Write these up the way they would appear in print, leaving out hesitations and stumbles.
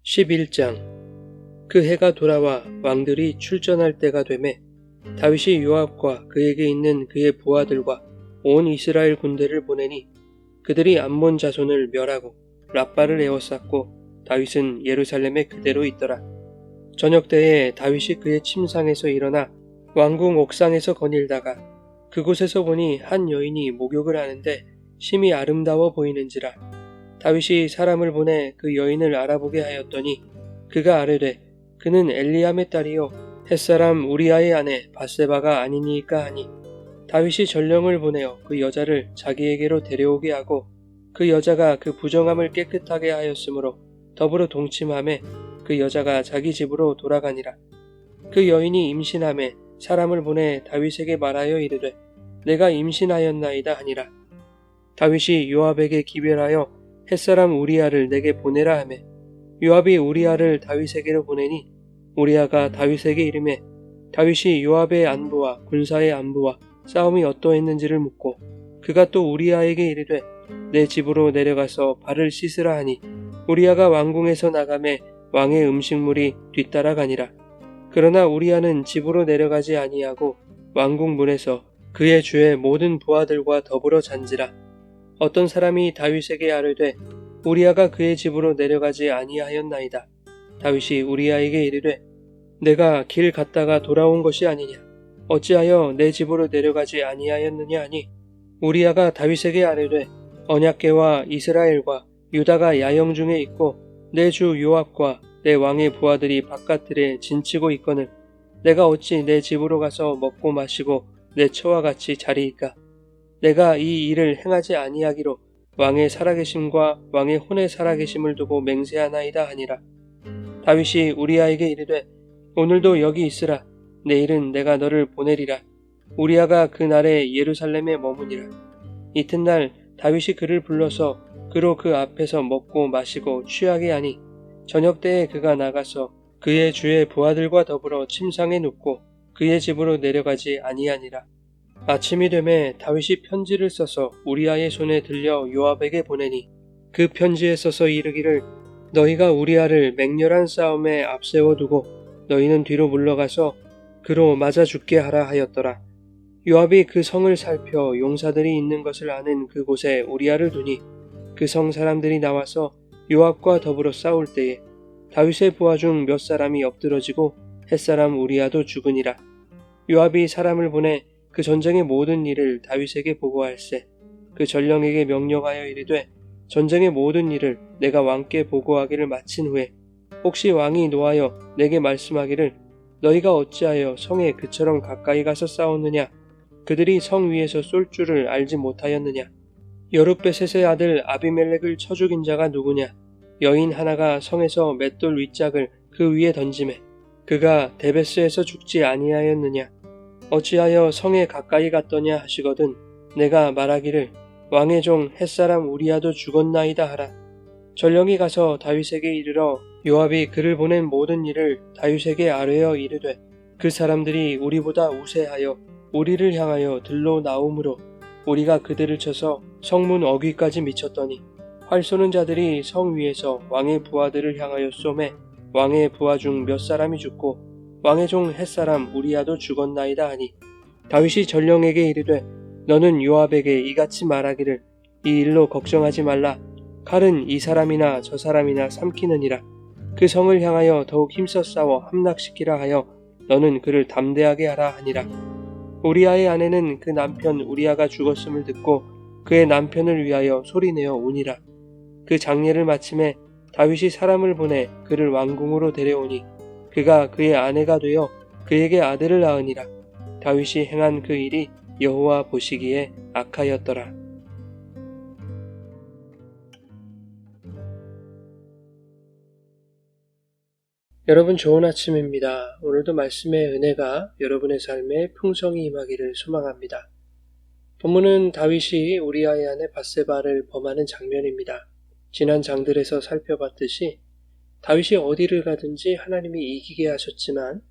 11장. 그 해가 돌아와 왕들이 출전할 때가 되매 다윗이 요압과 그에게 있는 그의 부하들과 온 이스라엘 군대를 보내니 그들이 암몬 자손을 멸하고 랍바를 에워쌌고 다윗은 예루살렘에 그대로 있더라. 저녁때에 다윗이 그의 침상에서 일어나 왕궁 옥상에서 거닐다가 그곳에서 보니 한 여인이 목욕을 하는데 심히 아름다워 보이는지라. 다윗이 사람을 보내 그 여인을 알아보게 하였더니 그가 아뢰되 그는 엘리암의 딸이요 햇사람 우리아의 아내 밧세바가 아니니이까 하니 다윗이 전령을 보내어 그 여자를 자기에게로 데려오게 하고 그 여자가 그 부정함을 깨끗하게 하였으므로 더불어 동침하매 그 여자가 자기 집으로 돌아가니라. 그 여인이 임신하매 사람을 보내 다윗에게 말하여 이르되 내가 임신하였나이다 하니라. 다윗이 요압에게 기별하여 햇사람 우리아를 내게 보내라 하매 요압이 우리아를 다윗에게로 보내니 우리아가 다윗에게 이르매 다윗이 요압의 안부와 군사의 안부와 싸움이 어떠했는지를 묻고 그가 또 우리아에게 이르되 내 집으로 내려가서 발을 씻으라 하니 우리아가 왕궁에서 나가매 왕의 음식물이 뒤따라가니라. 그러나 우리아는 집으로 내려가지 아니하고 왕궁 문에서 그의 주의 모든 부하들과 더불어 잔지라. 어떤 사람이 다윗에게 아뢰되 우리아가 그의 집으로 내려가지 아니하였나이다. 다윗이 우리아에게 이르되 내가 길 갔다가 돌아온 것이 아니냐. 어찌하여 내 집으로 내려가지 아니하였느냐 하니 우리아가 다윗에게 아뢰되 언약궤와 이스라엘과 유다가 야영 중에 있고 내 주 요압과 내 왕의 부하들이 바깥들에 진치고 있거늘 내가 어찌 내 집으로 가서 먹고 마시고 내 처와 같이 자리이까. 내가 이 일을 행하지 아니하기로 왕의 살아계심과 왕의 혼의 살아계심을 두고 맹세하나이다 하니라. 다윗이 우리아에게 이르되 오늘도 여기 있으라. 내일은 내가 너를 보내리라. 우리아가 그 날에 예루살렘에 머무니라. 이튿날 다윗이 그를 불러서 그로 그 앞에서 먹고 마시고 취하게 하니 저녁때에 그가 나가서 그의 주의 부하들과 더불어 침상에 눕고 그의 집으로 내려가지 아니하니라. 아침이 되매 다윗이 편지를 써서 우리아의 손에 들려 요압에게 보내니 그 편지에 써서 이르기를 너희가 우리아를 맹렬한 싸움에 앞세워 두고 너희는 뒤로 물러가서 그로 맞아 죽게 하라 하였더라. 요압이 그 성을 살펴 용사들이 있는 것을 아는 그곳에 우리아를 두니 그 성 사람들이 나와서 요압과 더불어 싸울 때에 다윗의 부하 중 몇 사람이 엎드러지고 햇사람 우리아도 죽으니라. 요압이 사람을 보내 그 전쟁의 모든 일을 다윗에게 보고할세 그 전령에게 명령하여 이르되 전쟁의 모든 일을 내가 왕께 보고하기를 마친 후에 혹시 왕이 노하여 내게 말씀하기를 너희가 어찌하여 성에 그처럼 가까이 가서 싸웠느냐. 그들이 성 위에서 쏠 줄을 알지 못하였느냐. 여룻베셋의 아들 아비멜렉을 쳐 죽인 자가 누구냐. 여인 하나가 성에서 맷돌 윗짝을 그 위에 던지매 그가 데베스에서 죽지 아니하였느냐. 어찌하여 성에 가까이 갔더냐 하시거든 내가 말하기를 왕의 종 햇사람 우리아도 죽었나이다 하라. 전령이 가서 다윗에게 이르러 요압이 그를 보낸 모든 일을 다윗에게 아뢰어 이르되 그 사람들이 우리보다 우세하여 우리를 향하여 들러 나오므로 우리가 그들을 쳐서 성문 어귀까지 미쳤더니 활 쏘는 자들이 성 위에서 왕의 부하들을 향하여 쏘매 왕의 부하 중 몇 사람이 죽고 왕의 종 햇사람 우리아도 죽었나이다 하니 다윗이 전령에게 이르되 너는 요압에게 이같이 말하기를 이 일로 걱정하지 말라. 칼은 이 사람이나 저 사람이나 삼키느니라. 그 성을 향하여 더욱 힘써 싸워 함락시키라 하여 너는 그를 담대하게 하라 하니라. 우리아의 아내는 그 남편 우리아가 죽었음을 듣고 그의 남편을 위하여 소리내어 우니라. 그 장례를 마침에 다윗이 사람을 보내 그를 왕궁으로 데려오니 그가 그의 아내가 되어 그에게 아들을 낳으니라. 다윗이 행한 그 일이 여호와 보시기에 악하였더라. 여러분 좋은 아침입니다. 오늘도 말씀의 은혜가 여러분의 삶에 풍성히 임하기를 소망합니다. 본문은 다윗이 우리아의 아내 밧세바를 범하는 장면입니다. 지난 장들에서 살펴봤듯이 다윗이 어디를 가든지 하나님이 이기게 하셨지만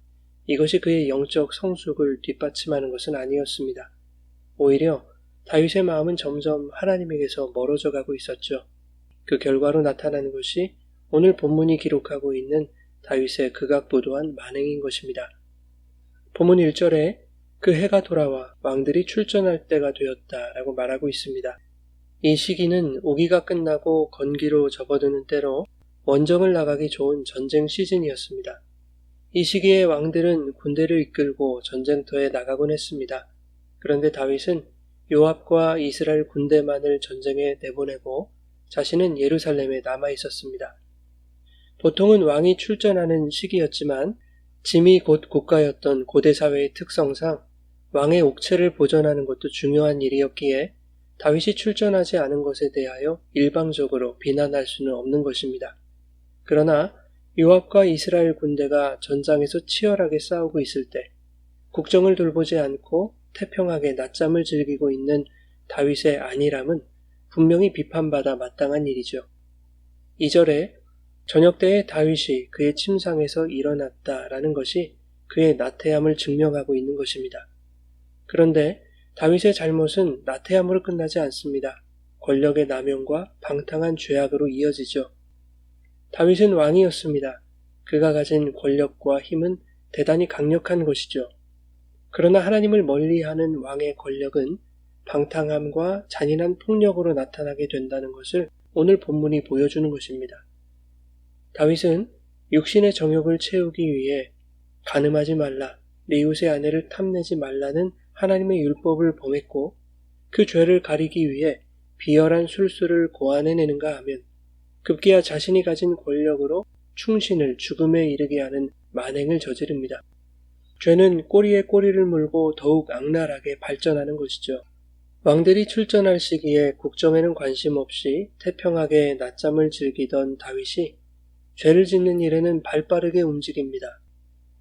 이것이 그의 영적 성숙을 뒷받침하는 것은 아니었습니다. 오히려 다윗의 마음은 점점 하나님에게서 멀어져 가고 있었죠. 그 결과로 나타나는 것이 오늘 본문이 기록하고 있는 다윗의 극악무도한 만행인 것입니다. 본문 1절에 그 해가 돌아와 왕들이 출전할 때가 되었다라고 말하고 있습니다. 이 시기는 우기가 끝나고 건기로 접어드는 때로 원정을 나가기 좋은 전쟁 시즌이었습니다. 이 시기에 왕들은 군대를 이끌고 전쟁터에 나가곤 했습니다. 그런데 다윗은 요압과 이스라엘 군대만을 전쟁에 내보내고 자신은 예루살렘에 남아 있었습니다. 보통은 왕이 출전하는 시기였지만 짐이 곧 국가였던 고대 사회의 특성상 왕의 옥체를 보존하는 것도 중요한 일이었기에 다윗이 출전하지 않은 것에 대하여 일방적으로 비난할 수는 없는 것입니다. 그러나 요압과 이스라엘 군대가 전장에서 치열하게 싸우고 있을 때 국정을 돌보지 않고 태평하게 낮잠을 즐기고 있는 다윗의 안일함은 분명히 비판받아 마땅한 일이죠. 2절에 저녁 때에 다윗이 그의 침상에서 일어났다라는 것이 그의 나태함을 증명하고 있는 것입니다. 그런데 다윗의 잘못은 나태함으로 끝나지 않습니다. 권력의 남용과 방탕한 죄악으로 이어지죠. 다윗은 왕이었습니다. 그가 가진 권력과 힘은 대단히 강력한 것이죠. 그러나 하나님을 멀리하는 왕의 권력은 방탕함과 잔인한 폭력으로 나타나게 된다는 것을 오늘 본문이 보여주는 것입니다. 다윗은 육신의 정욕을 채우기 위해 간음하지 말라, 내 이웃의 아내를 탐내지 말라는 하나님의 율법을 범했고 그 죄를 가리기 위해 비열한 술수를 고안해내는가 하면 급기야 자신이 가진 권력으로 충신을 죽음에 이르게 하는 만행을 저지릅니다. 죄는 꼬리에 꼬리를 물고 더욱 악랄하게 발전하는 것이죠. 왕들이 출전할 시기에 국정에는 관심 없이 태평하게 낮잠을 즐기던 다윗이 죄를 짓는 일에는 발빠르게 움직입니다.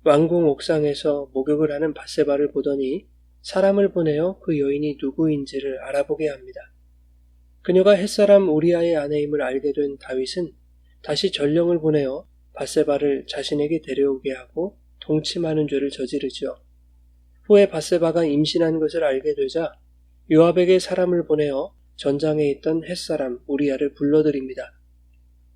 왕궁 옥상에서 목욕을 하는 밧세바를 보더니 사람을 보내어 그 여인이 누구인지를 알아보게 합니다. 그녀가 햇사람 우리아의 아내임을 알게 된 다윗은 다시 전령을 보내어 밧세바를 자신에게 데려오게 하고 동침하는 죄를 저지르죠. 후에 밧세바가 임신한 것을 알게 되자 요압에게 사람을 보내어 전장에 있던 햇사람 우리아를 불러들입니다.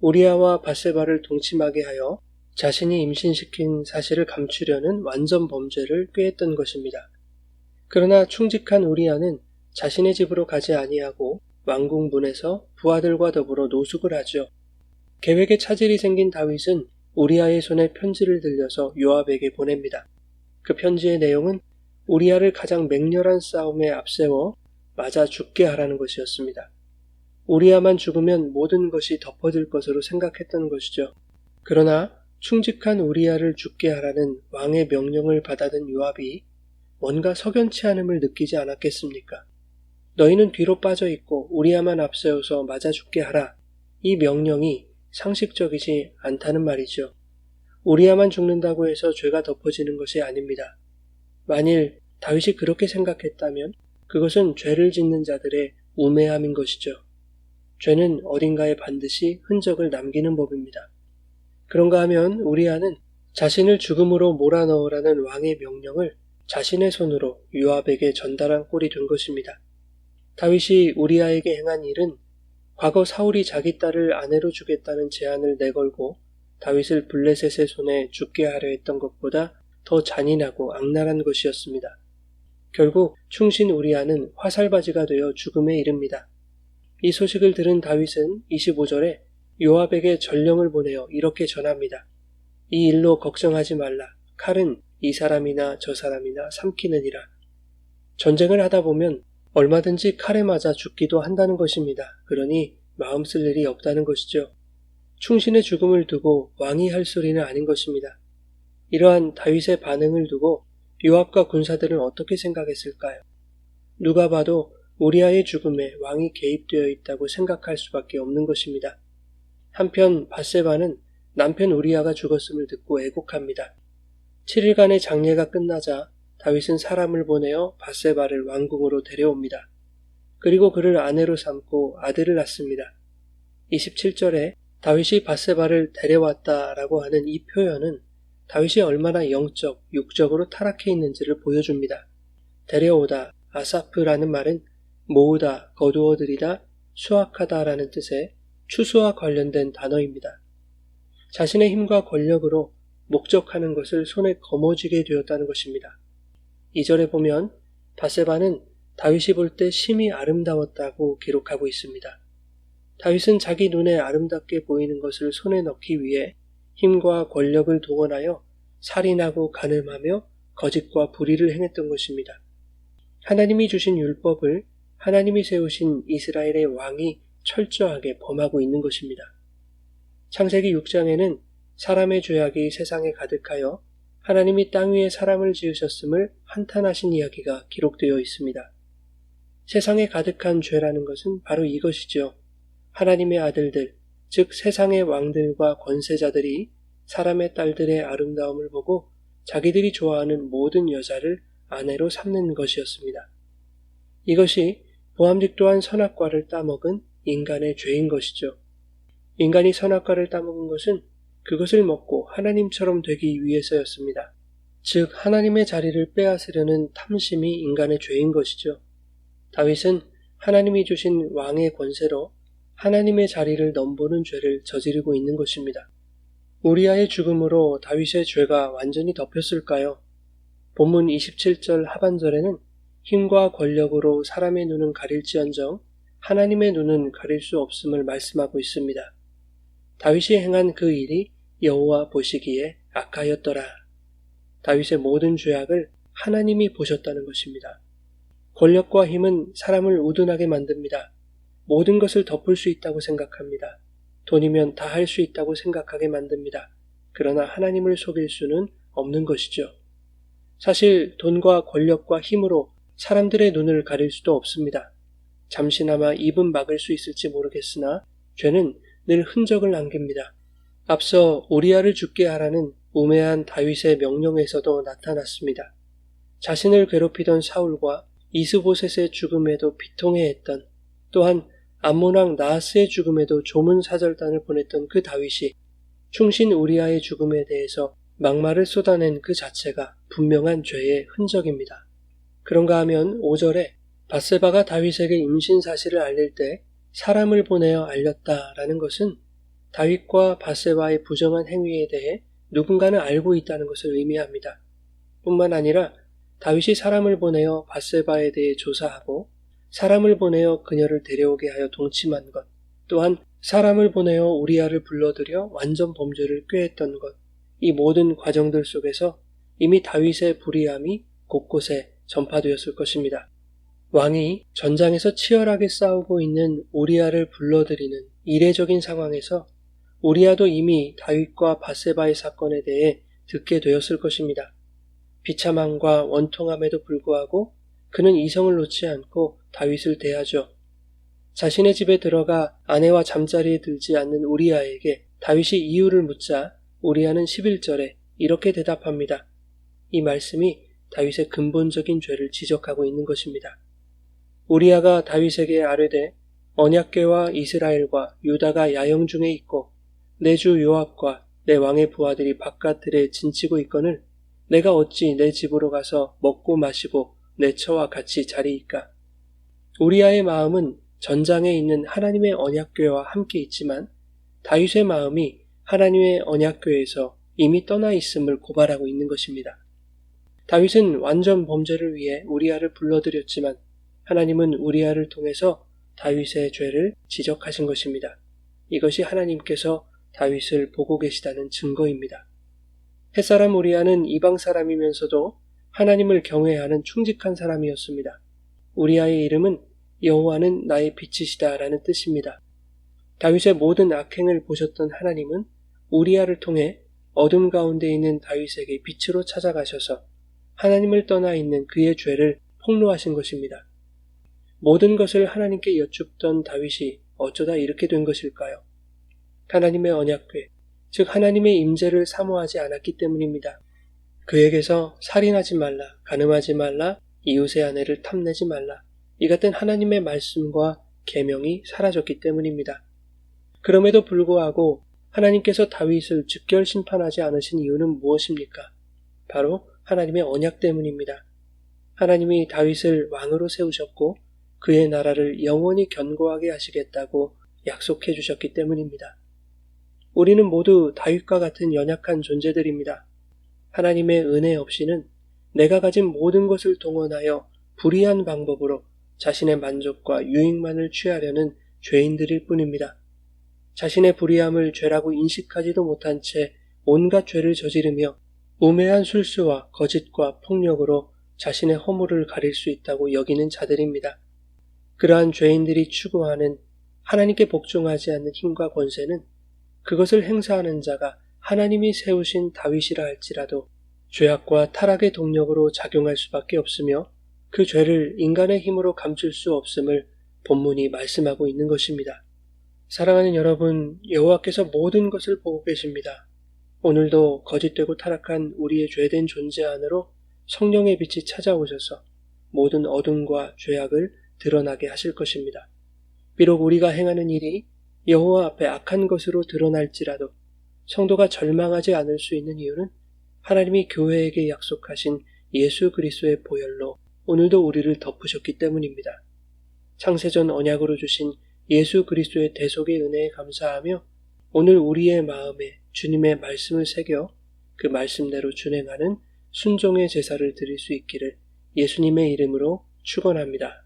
우리아와 밧세바를 동침하게 하여 자신이 임신시킨 사실을 감추려는 완전 범죄를 꾀했던 것입니다. 그러나 충직한 우리아는 자신의 집으로 가지 아니하고 왕궁 문에서 부하들과 더불어 노숙을 하죠. 계획에 차질이 생긴 다윗은 우리아의 손에 편지를 들려서 요압에게 보냅니다. 그 편지의 내용은 우리아를 가장 맹렬한 싸움에 앞세워 맞아 죽게 하라는 것이었습니다. 우리아만 죽으면 모든 것이 덮어질 것으로 생각했던 것이죠. 그러나 충직한 우리아를 죽게 하라는 왕의 명령을 받아든 요압이 뭔가 석연치 않음을 느끼지 않았겠습니까? 너희는 뒤로 빠져 있고 우리아만 앞세워서 맞아 죽게 하라. 이 명령이 상식적이지 않다는 말이죠. 우리아만 죽는다고 해서 죄가 덮어지는 것이 아닙니다. 만일 다윗이 그렇게 생각했다면 그것은 죄를 짓는 자들의 우매함인 것이죠. 죄는 어딘가에 반드시 흔적을 남기는 법입니다. 그런가 하면 우리아는 자신을 죽음으로 몰아넣으라는 왕의 명령을 자신의 손으로 요압에게 전달한 꼴이 된 것입니다. 다윗이 우리아에게 행한 일은 과거 사울이 자기 딸을 아내로 주겠다는 제안을 내걸고 다윗을 블레셋의 손에 죽게 하려 했던 것보다 더 잔인하고 악랄한 것이었습니다. 결국 충신 우리아는 화살바지가 되어 죽음에 이릅니다. 이 소식을 들은 다윗은 25절에 요압에게 전령을 보내어 이렇게 전합니다. 이 일로 걱정하지 말라. 칼은 이 사람이나 저 사람이나 삼키느니라. 전쟁을 하다 보면 얼마든지 칼에 맞아 죽기도 한다는 것입니다. 그러니 마음 쓸 일이 없다는 것이죠. 충신의 죽음을 두고 왕이 할 소리는 아닌 것입니다. 이러한 다윗의 반응을 두고 요압과 군사들은 어떻게 생각했을까요? 누가 봐도 우리아의 죽음에 왕이 개입되어 있다고 생각할 수밖에 없는 것입니다. 한편 밧세바는 남편 우리아가 죽었음을 듣고 애곡합니다. 7일간의 장례가 끝나자 다윗은 사람을 보내어 밧세바를 왕궁으로 데려옵니다. 그리고 그를 아내로 삼고 아들을 낳습니다. 27절에 다윗이 밧세바를 데려왔다라고 하는 이 표현은 다윗이 얼마나 영적, 육적으로 타락해 있는지를 보여줍니다. 데려오다, 아사프라는 말은 모으다, 거두어들이다, 수확하다라는 뜻의 추수와 관련된 단어입니다. 자신의 힘과 권력으로 목적하는 것을 손에 거머쥐게 되었다는 것입니다. 2절에 보면 밧세바는 다윗이 볼 때 심히 아름다웠다고 기록하고 있습니다. 다윗은 자기 눈에 아름답게 보이는 것을 손에 넣기 위해 힘과 권력을 동원하여 살인하고 간음하며 거짓과 불의를 행했던 것입니다. 하나님이 주신 율법을 하나님이 세우신 이스라엘의 왕이 철저하게 범하고 있는 것입니다. 창세기 6장에는 사람의 죄악이 세상에 가득하여 하나님이 땅 위에 사람을 지으셨음을 한탄하신 이야기가 기록되어 있습니다. 세상에 가득한 죄라는 것은 바로 이것이죠. 하나님의 아들들, 즉 세상의 왕들과 권세자들이 사람의 딸들의 아름다움을 보고 자기들이 좋아하는 모든 여자를 아내로 삼는 것이었습니다. 이것이 보암직 또한 선악과를 따먹은 인간의 죄인 것이죠. 인간이 선악과를 따먹은 것은 그것을 먹고 하나님처럼 되기 위해서였습니다. 즉 하나님의 자리를 빼앗으려는 탐심이 인간의 죄인 것이죠. 다윗은 하나님이 주신 왕의 권세로 하나님의 자리를 넘보는 죄를 저지르고 있는 것입니다. 우리아의 죽음으로 다윗의 죄가 완전히 덮였을까요? 본문 27절 하반절에는 힘과 권력으로 사람의 눈은 가릴지언정 하나님의 눈은 가릴 수 없음을 말씀하고 있습니다. 다윗이 행한 그 일이 여호와 보시기에 악하였더라. 다윗의 모든 죄악을 하나님이 보셨다는 것입니다. 권력과 힘은 사람을 우둔하게 만듭니다. 모든 것을 덮을 수 있다고 생각합니다. 돈이면 다 할 수 있다고 생각하게 만듭니다. 그러나 하나님을 속일 수는 없는 것이죠. 사실 돈과 권력과 힘으로 사람들의 눈을 가릴 수도 없습니다. 잠시나마 입은 막을 수 있을지 모르겠으나 죄는 늘 흔적을 남깁니다. 앞서 우리아를 죽게 하라는 우매한 다윗의 명령에서도 나타났습니다. 자신을 괴롭히던 사울과 이스보셋의 죽음에도 비통해했던, 또한 암몬 왕 나하스의 죽음에도 조문사절단을 보냈던 그 다윗이 충신 우리아의 죽음에 대해서 막말을 쏟아낸 그 자체가 분명한 죄의 흔적입니다. 그런가 하면 5절에 밧세바가 다윗에게 임신 사실을 알릴 때 사람을 보내어 알렸다라는 것은 다윗과 밧세바의 부정한 행위에 대해 누군가는 알고 있다는 것을 의미합니다. 뿐만 아니라 다윗이 사람을 보내어 밧세바에 대해 조사하고 사람을 보내어 그녀를 데려오게 하여 동침한 것, 또한 사람을 보내어 우리아를 불러들여 완전 범죄를 꾀했던 것, 이 모든 과정들 속에서 이미 다윗의 불의함이 곳곳에 전파되었을 것입니다. 왕이 전장에서 치열하게 싸우고 있는 우리아를 불러들이는 이례적인 상황에서 우리아도 이미 다윗과 밧세바의 사건에 대해 듣게 되었을 것입니다. 비참함과 원통함에도 불구하고 그는 이성을 놓지 않고 다윗을 대하죠. 자신의 집에 들어가 아내와 잠자리에 들지 않는 우리아에게 다윗이 이유를 묻자 우리아는 11절에 이렇게 대답합니다. 이 말씀이 다윗의 근본적인 죄를 지적하고 있는 것입니다. 우리아가 다윗에게 아뢰되 언약궤와 이스라엘과 유다가 야영 중에 있고 내 주 요압과 내 왕의 부하들이 바깥들에 진치고 있거늘 내가 어찌 내 집으로 가서 먹고 마시고 내 처와 같이 자리이까. 우리아의 마음은 전장에 있는 하나님의 언약궤와 함께 있지만 다윗의 마음이 하나님의 언약궤에서 이미 떠나 있음을 고발하고 있는 것입니다. 다윗은 완전 범죄를 위해 우리아를 불러들였지만 하나님은 우리아를 통해서 다윗의 죄를 지적하신 것입니다. 이것이 하나님께서 다윗을 보고 계시다는 증거입니다. 햇사람 우리아는 이방 사람이면서도 하나님을 경외하는 충직한 사람이었습니다. 우리아의 이름은 여호와는 나의 빛이시다 라는 뜻입니다. 다윗의 모든 악행을 보셨던 하나님은 우리아를 통해 어둠 가운데 있는 다윗에게 빛으로 찾아가셔서 하나님을 떠나 있는 그의 죄를 폭로하신 것입니다. 모든 것을 하나님께 여쭙던 다윗이 어쩌다 이렇게 된 것일까요? 하나님의 언약궤, 즉 하나님의 임재를 사모하지 않았기 때문입니다. 그에게서 살인하지 말라, 간음하지 말라, 이웃의 아내를 탐내지 말라, 이 같은 하나님의 말씀과 계명이 사라졌기 때문입니다. 그럼에도 불구하고 하나님께서 다윗을 즉결 심판하지 않으신 이유는 무엇입니까? 바로 하나님의 언약 때문입니다. 하나님이 다윗을 왕으로 세우셨고 그의 나라를 영원히 견고하게 하시겠다고 약속해 주셨기 때문입니다. 우리는 모두 다윗과 같은 연약한 존재들입니다. 하나님의 은혜 없이는 내가 가진 모든 것을 동원하여 불의한 방법으로 자신의 만족과 유익만을 취하려는 죄인들일 뿐입니다. 자신의 불의함을 죄라고 인식하지도 못한 채 온갖 죄를 저지르며 우매한 술수와 거짓과 폭력으로 자신의 허물을 가릴 수 있다고 여기는 자들입니다. 그러한 죄인들이 추구하는 하나님께 복종하지 않는 힘과 권세는 그것을 행사하는 자가 하나님이 세우신 다윗이라 할지라도 죄악과 타락의 동력으로 작용할 수밖에 없으며 그 죄를 인간의 힘으로 감출 수 없음을 본문이 말씀하고 있는 것입니다. 사랑하는 여러분, 여호와께서 모든 것을 보고 계십니다. 오늘도 거짓되고 타락한 우리의 죄된 존재 안으로 성령의 빛이 찾아오셔서 모든 어둠과 죄악을 드러나게 하실 것입니다. 비록 우리가 행하는 일이 여호와 앞에 악한 것으로 드러날지라도 성도가 절망하지 않을 수 있는 이유는 하나님이 교회에게 약속하신 예수 그리스도의 보혈로 오늘도 우리를 덮으셨기 때문입니다. 창세전 언약으로 주신 예수 그리스도의 대속의 은혜에 감사하며 오늘 우리의 마음에 주님의 말씀을 새겨 그 말씀대로 준행하는 순종의 제사를 드릴 수 있기를 예수님의 이름으로 축원합니다.